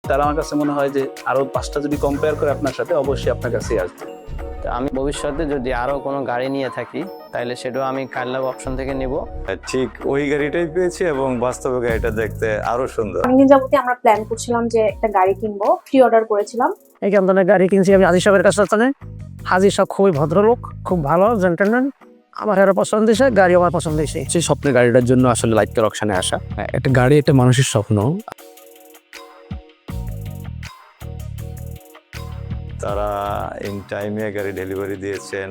তারা আমার কাছে মনে হয় যে আরো 5টা যদি কম্পেয়ার করে আপনার সাথে, অবশ্যই আপনার কাছেই আসবে। তো আমি ভবিষ্যতে যদি আরো কোনো গাড়ি নিয়ে থাকি তাহলে সেটাও আমি কারলাভ অপশন থেকে নিব। ঠিক ওই গাড়িটাই পেয়েছি এবং বাস্তবে গাড়িটা দেখতে আরো সুন্দর। অনেকদিন যাবতীয় আমরা প্ল্যান করছিলাম যে একটা গাড়ি কিনবো, প্রি অর্ডার করেছিলাম। এখান থেকে গাড়ি কিনছি আমি হাজির সাহেবের কাছে। হাজির সাহেব খুবই ভদ্রলোক, খুব ভালো জেন্টলম্যান। আমার এরা পছন্দ হয়েছে, গাড়ি আমার পছন্দ হয়েছে। সেই স্বপ্নের গাড়িটার জন্য আসলে লাইক কার অকশনে আসা। একটা গাড়ি একটা মানুষের স্বপ্ন। তারা ইন টাইমে গাড়ি ডেলিভারি দিয়েছেন,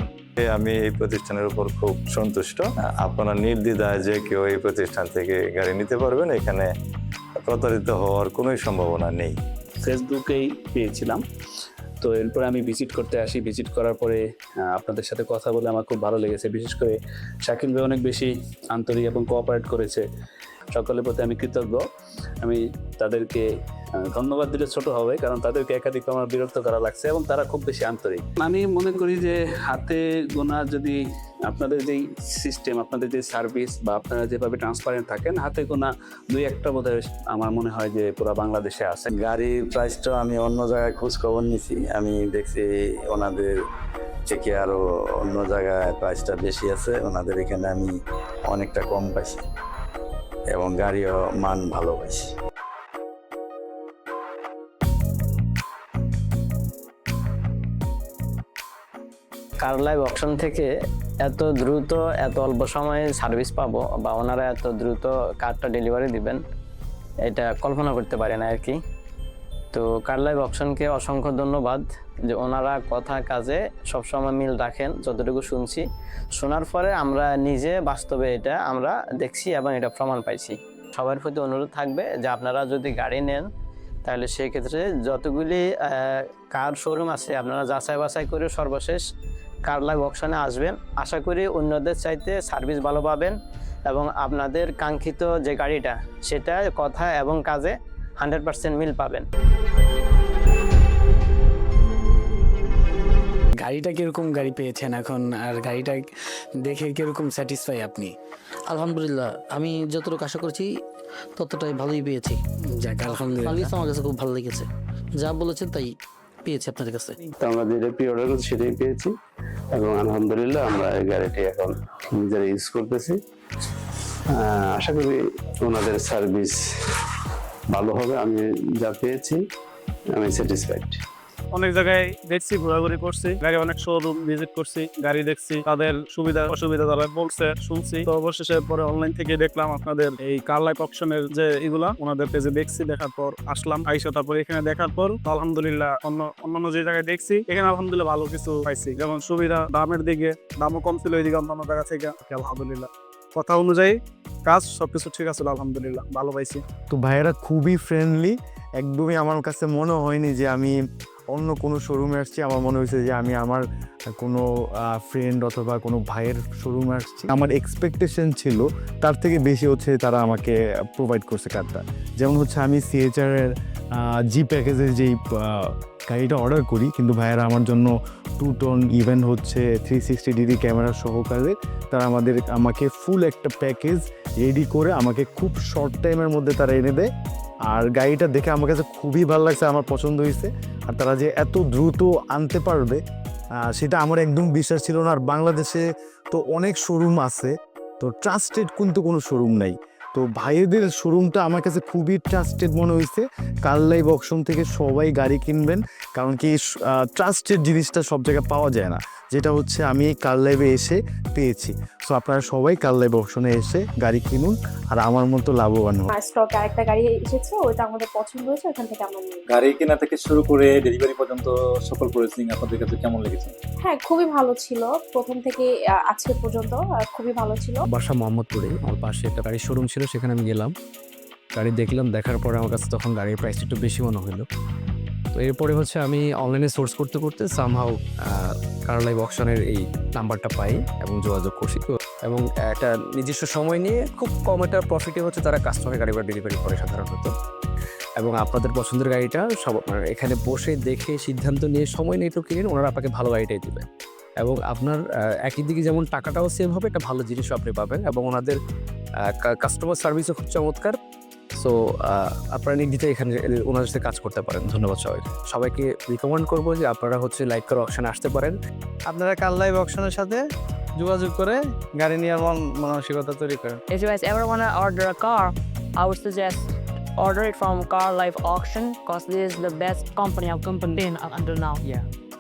আমি এই প্রতিষ্ঠানের উপর খুব সন্তুষ্ট। আপনারা নির্দ্বিধায় যে কেউ এই প্রতিষ্ঠান থেকে গাড়ি নিতে পারবেন, এখানে প্রতারিত হওয়ার কোনো সম্ভাবনা নেই। ফেসবুকেই পেয়েছিলাম, তো এরপরে আমি ভিজিট করতে আসি। ভিজিট করার পরে আপনাদের সাথে কথা বলে আমার খুব ভালো লেগেছে। বিশেষ করে শাকিল ভাই অনেক বেশি আন্তরিক এবং কোঅপারেট করেছে। সকলের প্রতি আমি কৃতজ্ঞ। আমি তাদেরকে ধন্যবাদ দিলে ছোট হবে, কারণ তাদেরকে একাধিক আমার বিরক্ত করা লাগছে এবং তারা খুব বেশি আন্তরিক। আমি মনে করি যে হাতে গোনা যদি আপনাদের যেই সিস্টেম, আপনাদের যে সার্ভিস বা আপনারা যেভাবে ট্রান্সপারেন্ট থাকেন, হাতে গোনা 2-1টা বোধহয় আমার মনে হয় যে পুরো বাংলাদেশে আছে। গাড়ির প্রাইসটা আমি অন্য জায়গায় খোঁজ খবর নিছি, আমি দেখছি ওনাদের থেকে আরো অন্য জায়গায় প্রাইসটা বেশি আছে। ওনাদের এখানে আমি অনেকটা কম পাইছি এবং গাড়িও মান ভালো পাইছি। কারলাভ অপশন থেকে এত দ্রুত এত অল্প সময়ে সার্ভিস পাবো বা ওনারা এত দ্রুত কারটা ডেলিভারি দিবেন, এটা কল্পনা করতে পারি না আর কি। তো কারলাভ অপশনকে অসংখ্য ধন্যবাদ যে ওনারা কথা কাজে সবসময় মিল রাখেন। যতটুকু শুনছি, শোনার পরে আমরা নিজে বাস্তবে এটা আমরা দেখছি এবং এটা প্রমাণ পাইছি। সবার প্রতি অনুরোধ থাকবে যে আপনারা যদি গাড়ি নেন তাহলে সেক্ষেত্রে যতগুলি কার শোরুম আছে আপনারা যাচাই বাছাই করে সর্বশেষ কারলাভ অপশনে আসবেন। আশা করি অন্যদের চাইতে সার্ভিস ভালো পাবেন এবং আপনাদের কাঙ্ক্ষিত যে গাড়িটা সেটা কথা এবং কাজে 100% মিল পাবেন। গাড়িটা কিরকম গাড়ি পেয়েছেন এখন, আর গাড়িটা দেখে কিরকম স্যাটিসফাই আপনি? আলহামদুলিল্লাহ, আমি যতটুকু আশা করছি ততটাই ভালোই পেয়েছি। যাক আলহামদুলিল্লাহ, আমার কাছে খুব ভালো লেগেছে। যা বলেছেন তাই পেয়েছি আপনাদের কাছে। তো আমরা যেটা প্রি অর্ডার করছি সেটাই পেয়েছি এবং আলহামদুলিল্লাহ আমরা এই গাড়িটি এখন নিজেরা ইউজ করতেছি। আশা করি ওনাদের সার্ভিস ভালো হবে। আমি যা পেয়েছি আমি স্যাটিসফাইড। অনেক জায়গায় দেখছি, ঘোরাঘুরি করছি, গাড়ি অনেক শোরুম ভিজিট করছি, গাড়ি দেখছি, তাদের সুবিধা অসুবিধা তারা বলছে শুনছি। তো অবশেষে পরে অনলাইন থেকে দেখলাম আপনাদের এই কারলাভ অপশনের যে এগুলা, ওনাদের পেজে দেখছি, দেখার পর আসলাম আইসা। তারপর এখানে দেখার পর আলহামদুলিল্লাহ অন্যান্য যে জায়গায় দেখছি এখানে আলহামদুলিল্লাহ ভালো কিছু পাইছি। যেমন সুবিধা, দামের দিকে দামও কম ছিল এইদিকে অন্যান্য জায়গা থেকে। আলহামদুলিল্লাহ কথা অনুযায়ী কাজ সবকিছু ঠিক আছে, আলহামদুলিল্লাহ ভালো পাইছি। তো ভাইয়েরা খুবই ফ্রেন্ডলি, একদমই আমার কাছে মনে হয়নি যে আমি অন্য কোনো শোরুমে আসছি। আমার মনে হয়েছে যে আমি আমার কোনো ফ্রেন্ড অথবা কোনো ভাইয়ের শোরুমে আসছি। আমার এক্সপেকটেশন ছিল তার থেকে বেশি হচ্ছে তারা আমাকে প্রোভাইড করছে কারটা। যেমন হচ্ছে আমি সিএচআরের জি প্যাকেজের যেই গাড়িটা অর্ডার করি, কিন্তু ভাইয়েরা আমার জন্য 2 টন ইভেন হচ্ছে 360 ডিগ্রি ক্যামেরা সহকারে তারা আমাকে ফুল একটা প্যাকেজ রেডি করে আমাকে খুব শর্ট টাইমের মধ্যে তারা এনে দেয়। আর গাড়িটা দেখে আমার কাছে খুবই ভালো লাগছে, আমার পছন্দ হয়েছে। আর তারা যে এত দ্রুত আনতে পারবে সেটা আমার একদম বিশ্বাস ছিল না। আর বাংলাদেশে তো অনেক শোরুম আছে, তো ট্রাস্টেড কিন্তু কোনো শোরুম নাই। তো ভাইয়েদের শোরুমটা আমার কাছে খুবই ট্রাস্টেড মনে হয়েছে। কারলাভ অপশন থেকে সবাই গাড়ি কিনবেন, কারণ কি ট্রাস্টেড জিনিসটা সব জায়গায় পাওয়া যায় না, যেটা হচ্ছে আমি কারলাভে এসে পেয়েছি। সো আপনারা সবাই কারলাভ অপশনে এসে গাড়ি কিনুন আর আমার মতো লাভবান হন। স্টকে আরেকটা গাড়ি এসেছে, ওইটা আমাদের পছন্দ হয়েছে, ওখান থেকে আমরা নিই। গাড়ি কেনা থেকে শুরু করে ডেলিভারি পর্যন্ত সকল প্রসেসিং আপনাদের কাছে কেমন লেগেছে? হ্যাঁ, খুবই ভালো ছিল। প্রথম থেকে আজকে পর্যন্ত খুবই ভালো ছিল। বাসা মোহাম্মদপুরে আমার পাশে একটা গাড়ির শোরুম ছিল, সেখানে আমি গেলাম, গাড়ি দেখলাম। দেখার পরে আমার কাছে তখন গাড়ির প্রাইস একটু বেশি মনে হলো। তো এরপরে হচ্ছে আমি অনলাইনে সোর্স করতে করতে সামহাউ কারলাভ অপশনের এই নাম্বারটা পাই এবং যোগাযোগ করছি। তো এবং একটা নিজস্ব সময় নিয়ে খুব কম একটা প্রফিটে হচ্ছে তারা কাস্টমার গাড়ি বা ডেলিভারি করে সাধারণত। এবং আপনাদের পছন্দের গাড়িটা সব আপনার এখানে বসে দেখে সিদ্ধান্ত নিয়ে সময় নিয়ে তো কিনেন, ওনারা আপনাকে ভালো গাড়িটাই দেবেন। এবং আপনার একই দিকে যেমন টাকাটাও সেভ হবে, একটা ভালো জিনিসও আপনি পাবেন এবং ওনাদের কাস্টমার সার্ভিসও খুব চমৎকার। সো আপনারা নির্দ্বিধায় এখানে ওনাদের সাথে কাজ করতে পারেন। ধন্যবাদ সবাইকে। সবাইকে রিকমেন্ড করবো যে আপনারা হচ্ছে লাইক করে অপশানে আসতে পারেন। আপনারা কার লাইভ অকশনের সাথে যোগাযোগ করে গাড়ি নেওয়ার মানসিকতা তৈরি করেন। If you guys ever want to order a car, I would suggest order it from Car Life Auction because this is the best company I've been until now. Yeah.